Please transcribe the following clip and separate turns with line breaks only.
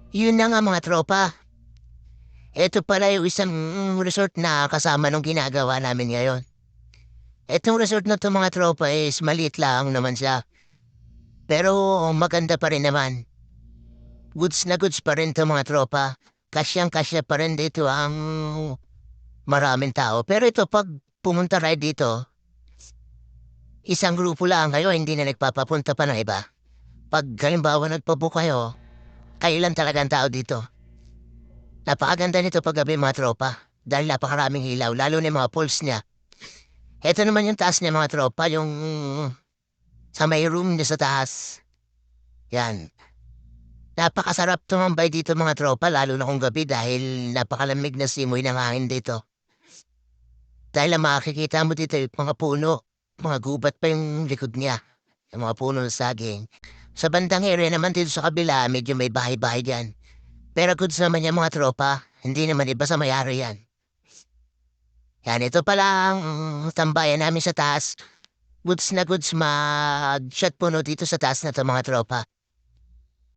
Yun na nga mga tropa. Ito pala yung isang resort na kasama nung ginagawa namin ngayon. Etong resort na to mga tropa is maliit lang naman siya. Pero maganda pa rin naman. Goods na goods pa rin to mga tropa. Kasyang-kasya pa rin dito ang maraming tao. Pero ito pag pumunta kayo dito, isang grupo lang kayo, hindi na nagpapapunta pa ng iba. Pag halimbawa nagpabook kayo lang talagang tao dito. Napakaganda nito paggabi mga tropa. Dahil napakaraming ilaw, lalo na yung mga pools niya. Ito naman yung taas niya mga tropa, yung sa may room niya sa taas. Yan. Napakasarap tumambay dito mga tropa, lalo na kung gabi dahil napakalamig na simoy ng hangin dito. Dahil ang makikita mo dito yung mga puno, mga gubat pa yung likod niya. Yung mga puno ng saging. Sa bandang area naman dito sa kabila, medyo may bahay-bahay dyan. Pero goods naman yung mga tropa, hindi naman iba sa mayari yan. Yan, ito pala ang tambayan namin sa taas. Goods na goods mag-shot puno dito sa taas na to mga tropa.